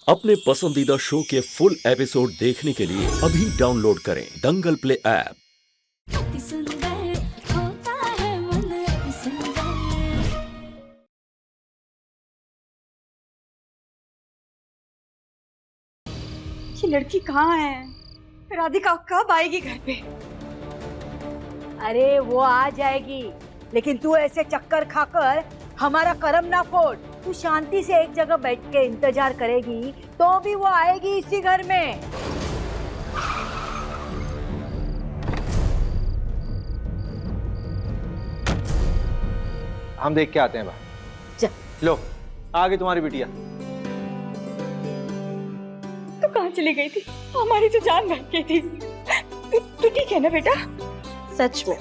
अपने पसंदीदा शो के फुल एपिसोड देखने के लिए अभी डाउनलोड करें दंगल प्ले ऐप। अति सुंदर होता है मन अति सुंदर। ये लड़की कहाँ है? राधिका कब आएगी घर पे? अरे वो आ जाएगी, लेकिन तू ऐसे चक्कर खाकर हमारा करम ना फोड़। तू शांति से एक जगह बैठ के इंतजार करेगी तो भी वो आएगी इसी घर में। हम देख के आते हैं बाहर। चल। लो आ गई तुम्हारी बिटिया। तू कहाँ चली गई थी? हमारी तो जान बच गई थी। तू ठीक है ना बेटा? सच में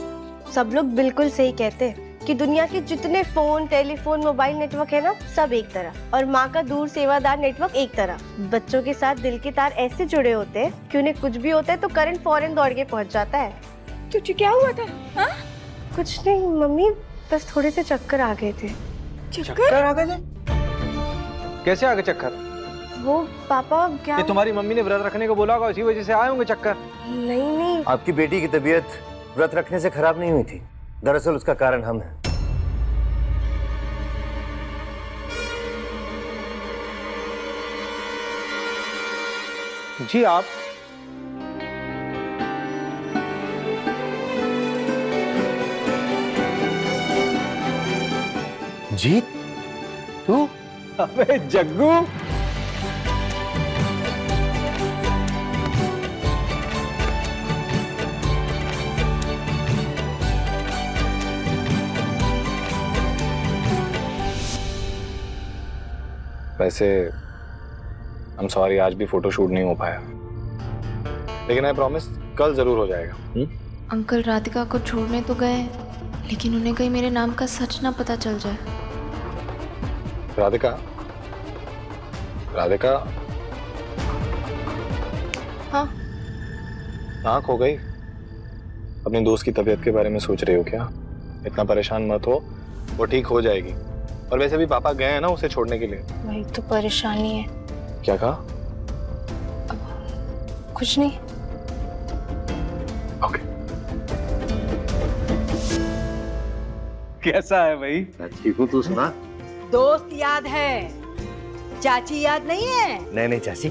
सब लोग बिल्कुल सही कहते हैं कि दुनिया के जितने फोन, टेलीफोन, मोबाइल नेटवर्क है ना, सब एक तरह, और माँ का दूर सेवादार नेटवर्क एक तरह। बच्चों के साथ दिल के तार ऐसे जुड़े होते हैं कि उन्हें कुछ भी होता है तो करंट फौरन दौड़ के पहुँच जाता है। तुझे क्या हुआ था? हाँ? कुछ नहीं मम्मी, बस थोड़े से चक्कर आ गए थे। चक्कर आ गए थे? कैसे आ गए चक्कर? वो पापा क्या? ये तुम्हारी मम्मी ने व्रत रखने को बोला होगा, इसी वजह से आए होंगे चक्कर। नहीं नहीं, आपकी बेटी की तबीयत व्रत रखने से खराब नहीं हुई थी। दरअसल उसका कारण हम हैं। जी आप? जीत, तू? अबे जग्गू, वैसे I'm सॉरी, आज भी फोटो शूट नहीं हो पाया, लेकिन आई प्रॉमिस कल जरूर हो जाएगा। अंकल राधिका को छोड़ने तो गए, लेकिन उन्हें कहीं मेरे नाम का सच ना पता चल जाए। राधिका, राधिका, हाँ? आँख हो गई? अपने दोस्त की तबीयत के बारे में सोच रही हो क्या? इतना परेशान मत हो, वो ठीक हो जाएगी। और वैसे भी पापा गए हैं ना उसे छोड़ने के लिए। वही तो परेशानी है। क्या कहा? कुछ नहीं। ओके। कैसा है भाई? ठीक हूँ, तू सुना? दोस्त याद है, चाची याद नहीं है? नहीं नहीं चाची।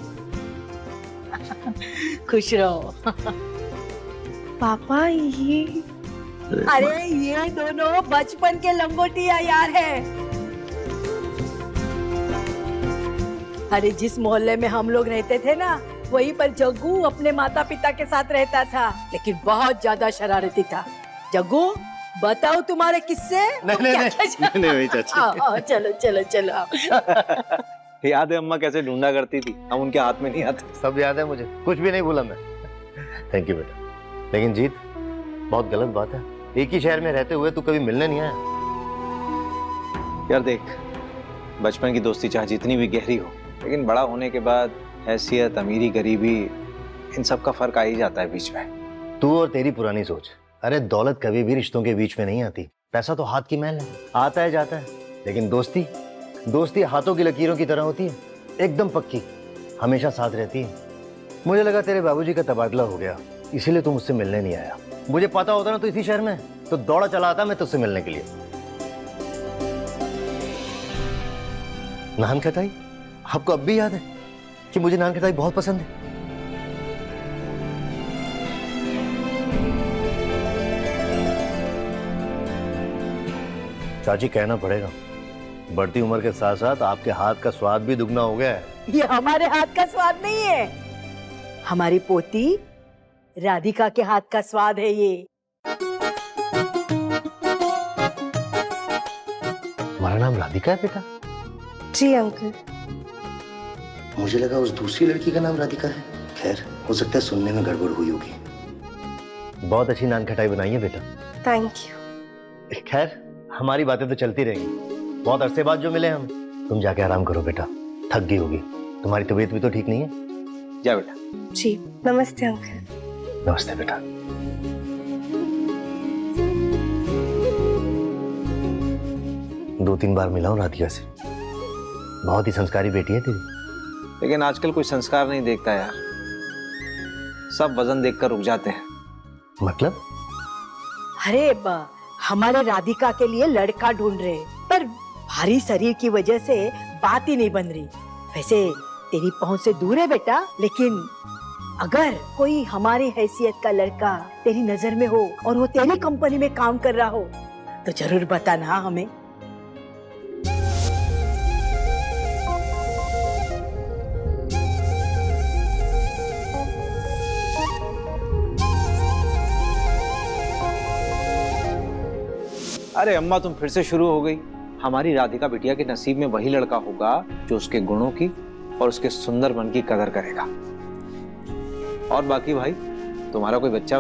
खुश रहो। पापा ये अरे ये दोनों बचपन के लंगोटिया यार है। अरे जिस मोहल्ले में हम लोग रहते थे ना, वहीं पर जग्गू अपने माता पिता के साथ रहता था, लेकिन बहुत ज्यादा शरारती था। जग्गू, बताओ तुम्हारे किस्से? नहीं चाची। चलो चलो चलो। याद है अम्मा कैसे ढूंढा करती थी, हम उनके हाथ में नहीं आते। सब याद है मुझे, कुछ भी नहीं भूला मैं। थैंक यू बेटा। लेकिन जीत, बहुत गलत बात है, एक ही शहर में रहते हुए तू कभी मिलने नहीं आया। यार देख, बचपन की दोस्ती चाहे जितनी भी गहरी हो, लेकिन बड़ा होने के बाद हैसियत, अमीरी, गरीबी, इन सब का फर्क आ ही जाता है बीच में। तू और तेरी पुरानी सोच। अरे दौलत कभी भी रिश्तों के बीच में नहीं आती। पैसा तो हाथ की मैल है, आता है जाता है। लेकिन दोस्ती, दोस्ती हाथों की लकीरों की तरह होती है, एकदम पक्की, हमेशा साथ रहती है। मुझे लगा तेरे बाबूजी का तबादला हो गया, इसीलिए तू मुझसे मिलने नहीं आया। मुझे पता होता ना तो इसी शहर में, तो दौड़ा चला आता मैं तुझसे मिलने के लिए। नान खटाई, आपको अब भी याद है कि मुझे नान खटाई बहुत पसंद है। चाची कहना पड़ेगा, बढ़ती उम्र के साथ साथ आपके हाथ का स्वाद भी दुगना हो गया है। ये हमारे हाथ का स्वाद नहीं है, हमारी पोती राधिका के हाथ का स्वाद है ये। हमारा नाम राधिका है बेटा? जी अंकल। मुझे लगा उस दूसरी लड़की का नाम राधिका है। खैर, हो सकता है सुनने में गड़बड़ हुई होगी। बहुत अच्छी नान खटाई बनाई है बेटा। Thank you. खैर, हमारी बातें तो चलती रहेंगी। बहुत अरसे बाद जो मिले हम। तुम जाके आराम करो बेटा, थक गई होगी। तुम्हारी तबीयत भी तो ठीक नहीं है। जा बेटा। जी नमस्ते अंकल। नमस्ते बेटा। 2-3 बार मिला हूं राधिका से। बहुत ही संस्कारी बेटी है तेरी। लेकिन आजकल कोई संस्कार नहीं देखता यार, सब वजन देखकर रुक जाते हैं। मतलब? अरे हमारे राधिका के लिए लड़का ढूंढ रहे, पर भारी शरीर की वजह से बात ही नहीं बन रही। वैसे तेरी पहुंच से दूर है बेटा, लेकिन अगर कोई हमारी हैसियत का लड़का तेरी नजर में हो और वो तेरी कंपनी में काम कर रहा हो तो जरूर बताना हमें। अरे अम्मा तुम फिर से शुरू हो गई। हमारी राधिका बिटिया के नसीब में वही लड़का होगा जो उसके गुणों की और उसके सुंदर मन की कदर करेगा। और बाकी भाई तुम्हारा कोई बच्चा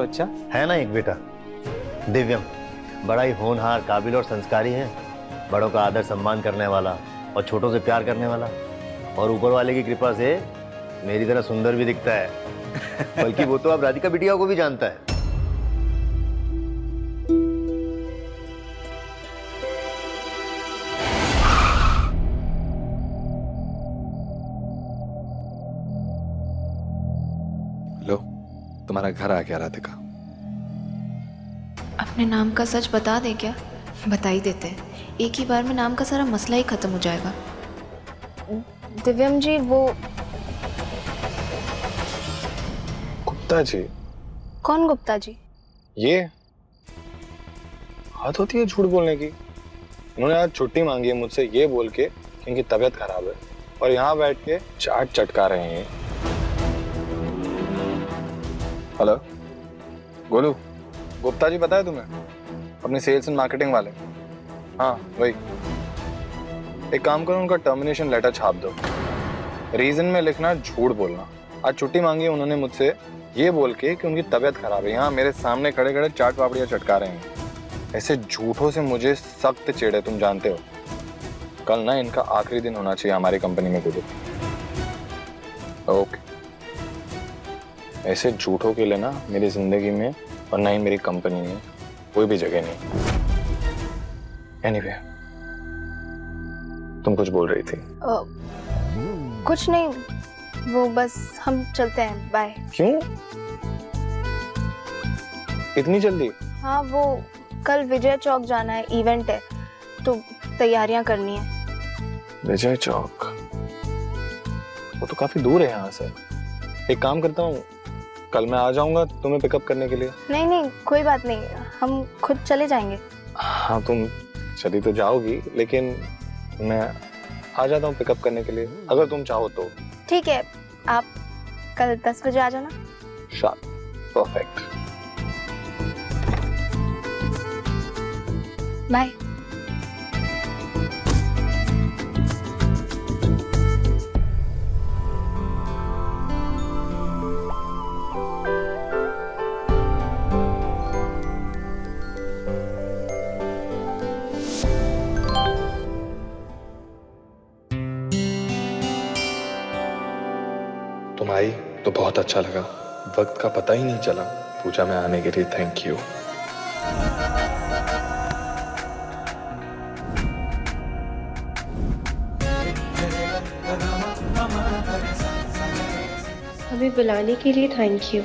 है ना? एक बेटा दिव्यम, बड़ा ही होनहार, काबिल और संस्कारी है। बड़ों का आदर सम्मान करने वाला और छोटों से प्यार करने वाला, और ऊपर वाले की कृपा से मेरी तरह सुंदर भी दिखता है। बल्कि वो तो अब राधिका बिटिया को भी जानता है। लो, तुम्हारा घर आ गया राधिका। अपने नाम का सच बता दे क्या? बता ही देते हैं, एक ही बार में नाम का सारा मसला ही खत्म हो जाएगा। दिव्यम जी, वो गुप्ता जी? कौन गुप्ता जी? ये हद होती है झूठ बोलने की। उन्होंने आज छुट्टी मांगी है मुझसे ये बोल के कि उनकी तबीयत खराब है, और यहाँ बैठ के चाट चटका रहे हैं। हेलो गोलू, गुप्ता जी पता है तुम्हें? अपने सेल्स एंड मार्केटिंग वाले। हाँ वही। एक काम करो, उनका टर्मिनेशन लेटर छाप दो। रीजन में लिखना झूठ बोलना। आज छुट्टी मांगी है उन्होंने मुझसे ये बोल के कि उनकी तबीयत खराब है। यहाँ मेरे सामने खड़े खड़े चाट पापड़ियाँ चटका रहे हैं। ऐसे झूठों से मुझे सख्त चिढ़ है, तुम जानते हो। कल ना इनका आखिरी दिन होना चाहिए हमारी कंपनी में। गुरु ओके, ऐसे झूठों के लिए ना मेरी जिंदगी में और ना ही मेरी कंपनी में कोई भी जगह नहीं। एनीवे, तुम कुछ बोल रही थी। कुछ नहीं, वो बस हम चलते हैं, बाय। क्यों इतनी जल्दी? हाँ, वो कल विजय चौक जाना है, इवेंट है, तो तैयारियां करनी है। विजय चौक? वो तो काफी दूर है यहाँ से। एक काम करता हूँ, कल मैं आ जाऊंगा तुम्हें पिकअप करने के लिए। नहीं नहीं, कोई बात नहीं, हम खुद चले जाएंगे। हाँ तुम चली तो जाओगी, लेकिन मैं आ जाता हूँ पिकअप करने के लिए, अगर तुम चाहो तो। ठीक है, आप कल 10 बजे आ जाना। Sharp, perfect. बाय। तुम आई तो बहुत अच्छा लगा, वक्त का पता ही नहीं चला। पूजा में आने के लिए थैंक यू। हमें बुलाने के लिए थैंक यू।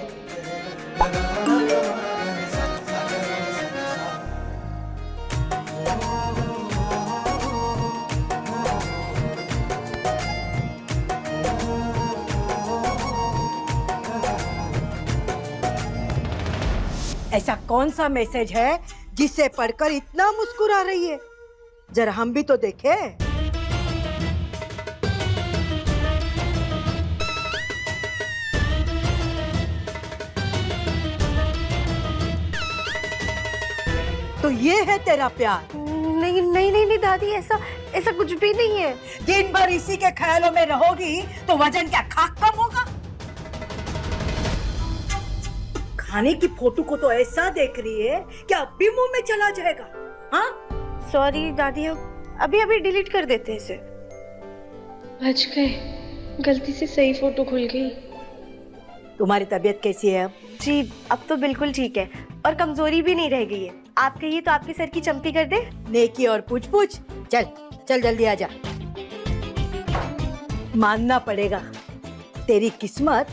ऐसा कौन सा मैसेज है जिसे पढ़कर इतना मुस्कुरा रही है? जरा हम भी तो देखें। तो ये है तेरा प्यार? नहीं नहीं नहीं नहीं दादी, ऐसा कुछ भी नहीं है। दिन भर इसी के ख्यालों में रहोगी तो वजन क्या खाक कम होगा? खाने की फोटो को तो ऐसा देख रही है कि अब भी मुंह में चला जाएगा। हाँ सॉरी दादी, अभी अभी डिलीट कर देते इसे। बच गए, गलती से सही फोटो खुल गई। तुम्हारी तबीयत कैसी है अब? जी अब तो बिल्कुल ठीक है, और कमजोरी भी नहीं रह गई है। आप कहिए तो आपके सर की चंपी कर दे। नेकी और पूछ पूछ। चल चल जल्दी आ जा, मानना पड़ेगा तेरी किस्मत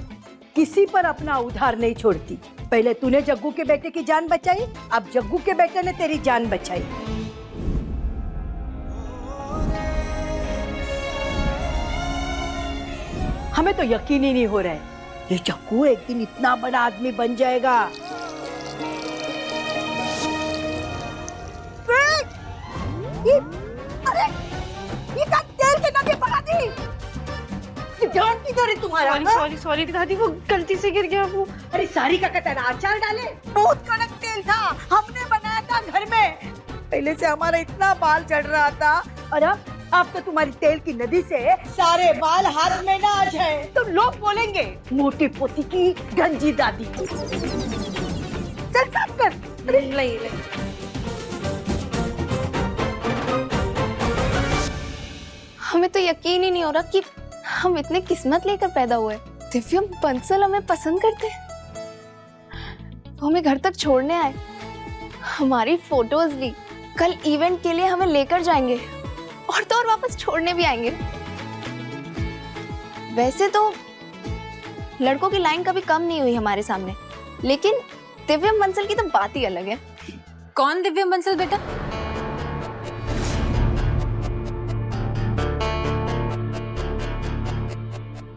किसी पर अपना उधार नहीं छोड़ती। पहले तूने जग्गू के बेटे की जान बचाई, अब जग्गू के बेटे ने तेरी जान बचाई। हमें तो यकीन ही नहीं हो रहा है ये जग्गू एक दिन इतना बड़ा आदमी बन जाएगा। अरे ये का तेल के नदी बना दी। ये ध्यान किधर है तुम्हारा? सॉरी दादी, वो गलती से गिर गया वो। अरे सारी का कटरा अचार डाले, बहुत कड़क तेल था, हमने बनाया था घर में। पहले से हमारा इतना बाल चढ़ रहा था और अब तो तुम्हारी तेल की नदी से सारे बाल हाथ में ना आ जाए तो लोग बोलेंगे मोटी पोती की गंजी दादी। चल साफ कर। अरे ले हमें तो यकीन ही नहीं हो रहा कि हम इतने किस्मत लेकर पैदा हुए। दिव्यम बंसल हमें पसंद करते हैं, वो हमें घर तक छोड़ने आए, हमारी फोटोज ली, कल इवेंट के लिए हमें लेकर जाएंगे और तो और वापस छोड़ने भी आएंगे। वैसे तो लड़कों की लाइन कभी कम नहीं हुई हमारे सामने, लेकिन दिव्यम बंसल की तो बात ही अलग है। कौन दिव्यम बंसल बेटा?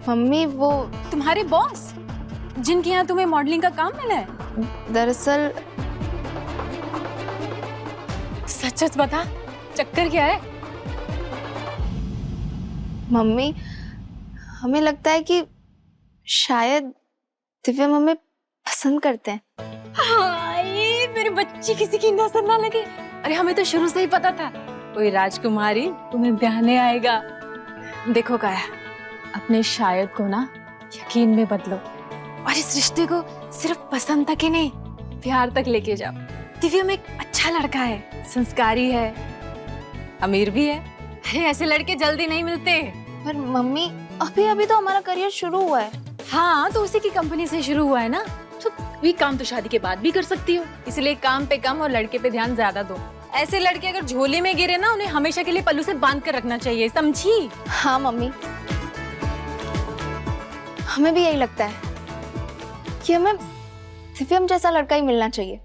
मम्मी वो तुम्हारे बॉस जिनके यहाँ तुम्हें मॉडलिंग का काम मिला है? दरअसल सच सच बता, चक्कर क्या है? मम्मी हमें लगता है कि शायद दिव्यम हमें पसंद करते हैं। ये मेरी बच्ची किसी की नजर ना लगे। अरे हमें तो शुरू से ही पता था कोई राजकुमारी तुम्हें ब्याहने आएगा। देखो काया, अपने शायद को ना यकीन में बदलो और इस रिश्ते को सिर्फ पसंद तक ही नहीं, प्यार तक लेके जाओ। दिव्यम एक अच्छा लड़का है, संस्कारी है, अमीर भी है। अरे ऐसे लड़के जल्दी नहीं मिलते। पर मम्मी अभी अभी तो हमारा करियर शुरू हुआ है। हाँ तो उसी की कंपनी से शुरू हुआ है ना, तो भी काम तो शादी के बाद भी कर सकती हो। इसलिए काम पे कम और लड़के पे ध्यान ज्यादा दो। ऐसे लड़के अगर झोले में गिरे ना, उन्हें हमेशा के लिए पल्लू से बांध कर रखना चाहिए, समझी? हाँ मम्मी, हमें भी यही लगता है कि हमें दिव्यम जैसा लड़का ही मिलना चाहिए।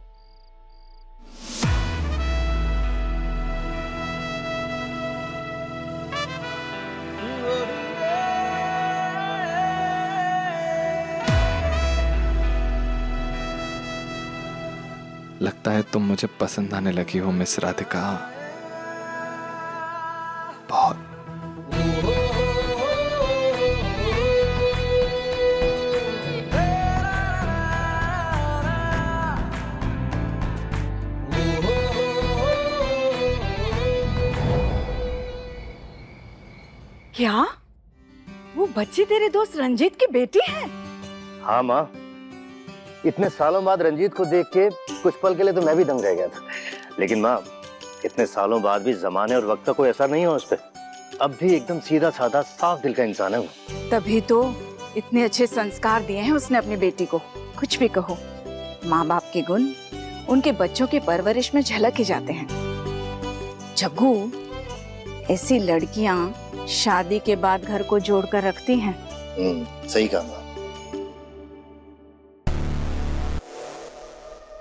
लगता है तुम मुझे पसंद आने लगी हो मिस राधिका, बहुत। क्या वो बच्ची तेरे दोस्त रंजीत की बेटी है? हाँ माँ, इतने सालों बाद रंजीत को देख के कुछ पल के लिए तो मैं भी दंग रह गया था। लेकिन माँ, इतने सालों बाद भी जमाने और वक्त का कोई असर नहीं हुआ उस पर। अब भी एकदम सीधा साधा साफ दिल का इंसान है वो। तभी तो इतने अच्छे संस्कार दिए हैं उसने अपनी बेटी को। कुछ भी कहो, माँ बाप के गुण उनके बच्चों की परवरिश में झलक ही जाते हैं। जग्गू, ऐसी लड़कियां शादी के बाद घर को जोड़कर रखती हैं। सही कहा माँ।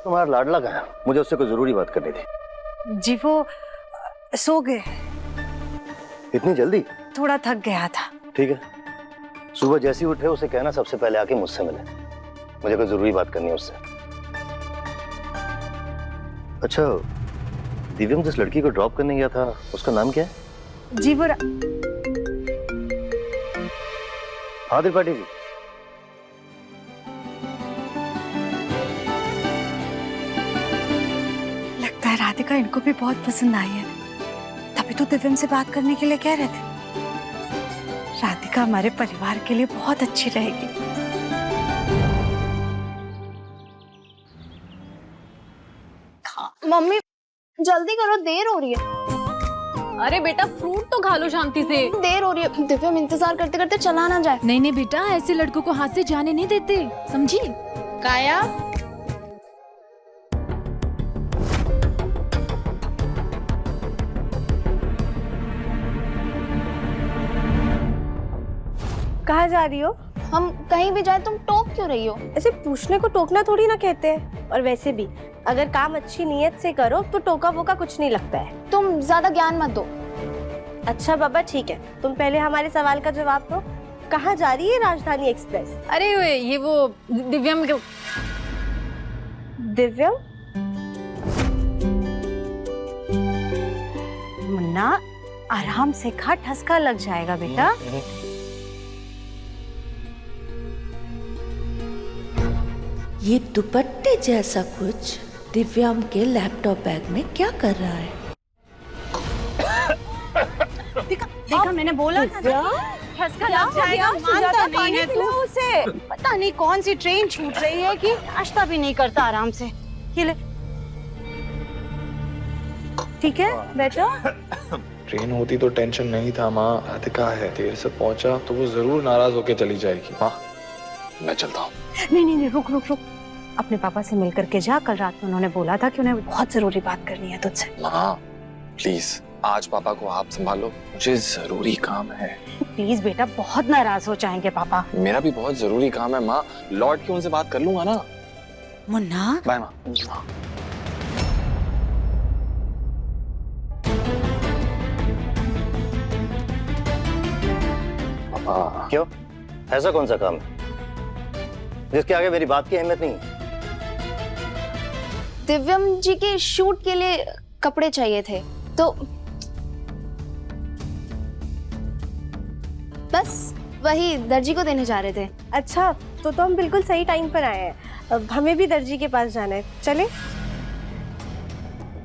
तुम्हारा लाडला कहाँ है? मुझे उससे कोई जरूरी बात करनी थी। जी वो सो गए। इतनी जल्दी? थोड़ा थक गया था। ठीक है, सुबह जैसे ही उठे उसे कहना सबसे पहले आके मुझसे मिले। मुझे कोई जरूरी बात करनी है उससे। अच्छा, दिव्यम जिस लड़की को ड्रॉप करने गया था उसका नाम क्या है? जी वो हाँ त्रिपाठी जी। लगता है राधिका इनको भी बहुत पसंद आई है, तभी तो दिव्यम से बात करने के लिए कह रहे थे। राधिका हमारे परिवार के लिए बहुत अच्छी रहेगी। मम्मी जल्दी करो, देर हो रही है। अरे बेटा फ्रूट तो खा लो शांति से। देर हो रही है, दिव्यम इंतजार करते करते चला ना जाए। नहीं नहीं बेटा, ऐसे लड़कों को हाथ से जाने नहीं देते, समझी? काया, कहाँ जा रही हो? हम कहीं भी जाए तुम टोक क्यों रही हो? ऐसे पूछने को टोकना थोड़ी ना कहते हैं। और वैसे भी अगर काम अच्छी नीयत से करो तो टोका वोका कुछ नहीं लगता है। तुम ज्यादा ज्ञान मत दो। अच्छा बाबा ठीक है, तुम पहले हमारे सवाल का जवाब दो। कहाँ जा रही है राजधानी एक्सप्रेस? अरे ये वो दिव्यम के दिव्यम? मुन्ना आराम से खा, ठसका लग जाएगा बेटा। ये दुपट्टे जैसा कुछ दिव्याम के लैपटॉप बैग में क्या कर रहा है? देखा मैंने बोला था ना, ठसका लग जाएगा। मानता नहीं है तू उसे। पता नहीं कौन सी ट्रेन छूट रही है कि नाश्ता भी नहीं करता आराम से। ये ले। ठीक है बेटा। ट्रेन होती तो टेंशन नहीं था माँ, राधिका है, देर से पहुंचा तो वो जरूर नाराज होके चली जाएगी। माँ मैं चलता हूँ। नहीं रुक रुक रुक, अपने पापा से मिल करके जा। कल रात में उन्होंने बोला था कि उन्हें बहुत जरूरी बात करनी है तुझसे। माँ प्लीज आज पापा को आप संभालो, मुझे जरूरी काम है। प्लीज बेटा, बहुत नाराज हो जाएंगे पापा। मेरा भी बहुत जरूरी काम है माँ, लौट के उनसे बात कर लूंगा ना। मुन्ना बाय माँ। पापा क्यों, ऐसा कौन सा काम है जिसके आगे मेरी बात की अहमियत नहीं है? दिव्यम जी के शूट के लिए कपड़े चाहिए थे, तो बस वही दर्जी को देने जा रहे थे। अच्छा तो हम बिल्कुल सही टाइम पर आए हैं। अब हमें भी दर्जी के पास जाना है, चले?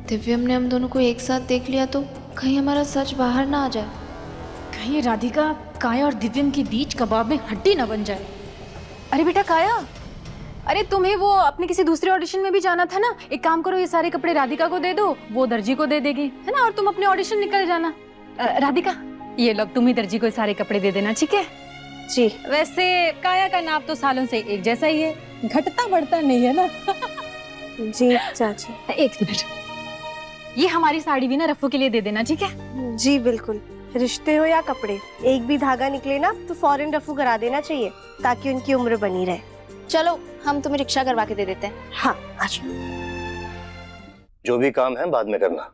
दिव्यम ने हम दोनों को एक साथ देख लिया तो कहीं हमारा सच बाहर ना आ जाए। कहीं राधिका काया और दिव्यम के बीच कबाब में हड्डी ना बन जाए। अरे बेटा काया, अरे तुम्हें वो अपने किसी दूसरे ऑडिशन में भी जाना था ना। एक काम करो, ये सारे कपड़े राधिका को दे दो, वो दर्जी को दे देगी, है ना, और तुम अपने ऑडिशन निकल जाना। राधिका ये लोग तुम ही दर्जी को सारे कपड़े दे देना, ठीक है? जी। वैसे काया का नाप तो सालों से एक जैसा ही है, घटता बढ़ता नहीं है ना। जी चाची। एक मिनट, ये हमारी साड़ी भी ना रफ्फू के लिए दे देना, ठीक है? जी बिल्कुल। रिश्ते हो या कपड़े, एक भी धागा निकले ना तो फौरन रफू करा देना चाहिए ताकि उनकी उम्र बनी रहे। चलो हम तुम्हें रिक्शा करवा के दे देते हैं। हाँ आज। जो भी काम है बाद में करना,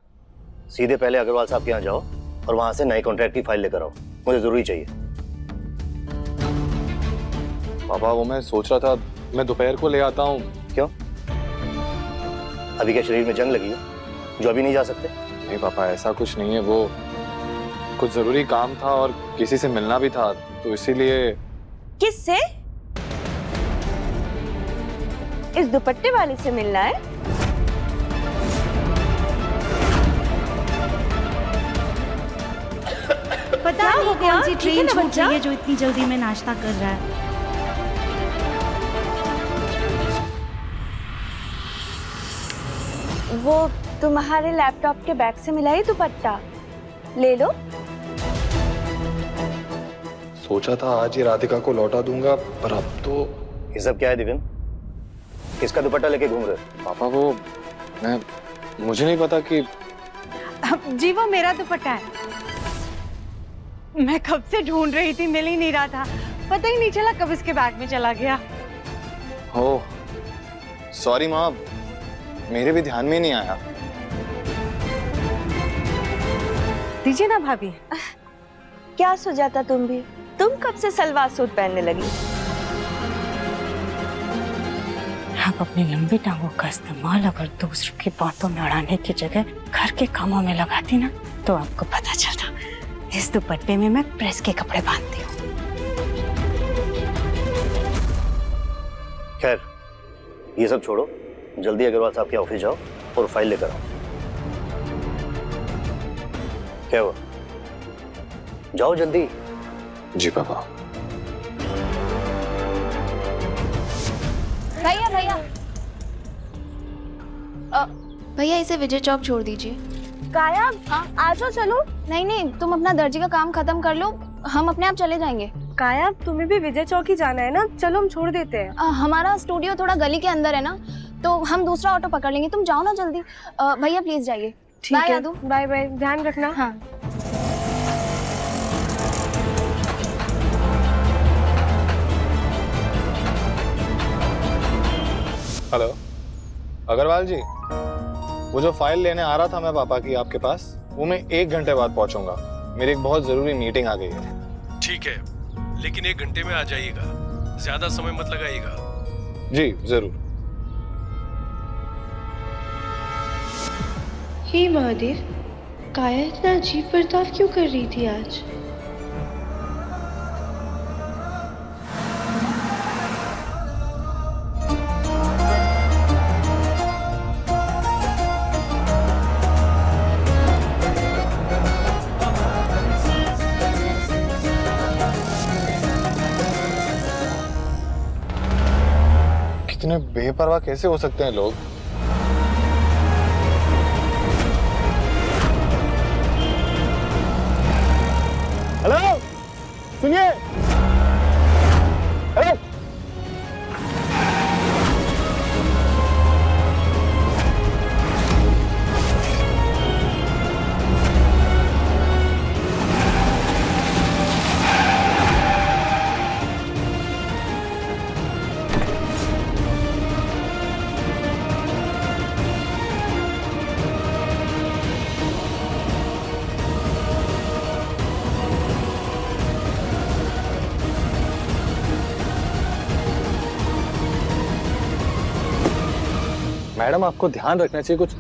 सीधे पहले अग्रवाल साहब के यहाँ जाओ और वहां से नए कॉन्ट्रैक्ट की फाइल लेकर आओ, मुझे जरूरी चाहिए। पापा वो मैं सोच रहा था मैं दोपहर को ले आता हूँ। क्यों, अभी क्या शरीर में जंग लगी है जो अभी नहीं जा सकते? नहीं पापा ऐसा कुछ नहीं है, वो कुछ जरूरी काम था और किसी से मिलना भी था तो इसीलिए। किससे? इस दुपट्टे वाली से मिलना है? पता नहीं कौन सी ट्रेन छूट रही है जो इतनी जल्दी में नाश्ता कर रहा है। वो तुम्हारे लैपटॉप के बैग से मिला ही दुपट्टा, ले लो। सोचा था आज ही राधिका को लौटा दूंगा पर अब तो। ये सब क्या है दिव्यम, किसका दुपट्टा लेके घूम रहे हो? पापा वो मुझे नहीं पता कि। जी वो मेरा दुपट्टा है, मैं कब से ढूंढ रही थी, मिल ही नहीं रहा था, पता ही नहीं चला कब इसके बैग में चला गया। हो सॉरी माँ, मेरे भी ध्यान में नहीं आया। दीजिए ना भाभी। क्या सुजाता, तुम कब से सलवार सूट पहनने लगी? आप अपनी लंबी टांगों का इस्तेमाल अगर दूसरों की बातों में अड़ाने की जगह घर के कामों में लगाती ना तो आपको पता चलता। इस दुपट्टे में मैं प्रेस के कपड़े बांधती हूँ। खैर ये सब छोड़ो, जल्दी अग्रवाल साहब के ऑफिस जाओ और फाइल लेकर आओ। क्या हुआ, जाओ जल्दी। जी पापा। भैया भैया भैया इसे विजय चौक छोड़ दीजिए। काया आ जाओ, चलो। नहीं तुम अपना दर्जी का काम खत्म कर लो, हम अपने आप चले जाएंगे। काया तुम्हें भी विजय चौक ही जाना है ना, चलो हम छोड़ देते हैं। हमारा स्टूडियो थोड़ा गली के अंदर है ना, तो हम दूसरा ऑटो पकड़ लेंगे, तुम जाओ ना जल्दी। भैया प्लीज जाइए। बाय यादू। बाय बाय, ध्यान रखना। हाँ। हेलो अग्रवाल जी, वो जो फाइल लेने आ रहा था मैं पापा की आपके पास, वो मैं 1 घंटे बाद पहुंचूंगा। मेरी एक बहुत जरूरी मीटिंग आ गई है। ठीक है, लेकिन 1 घंटे में आ जाइएगा, ज्यादा समय मत लगाइएगा। जी जरूर। हे महादेव, काया इतना अजीब बर्ताव क्यों कर रही थी आज? कितने बेपरवाह कैसे हो सकते हैं लोग। हेलो सुनिए, हेलो मैडम, आपको ध्यान रखना चाहिए, कुछ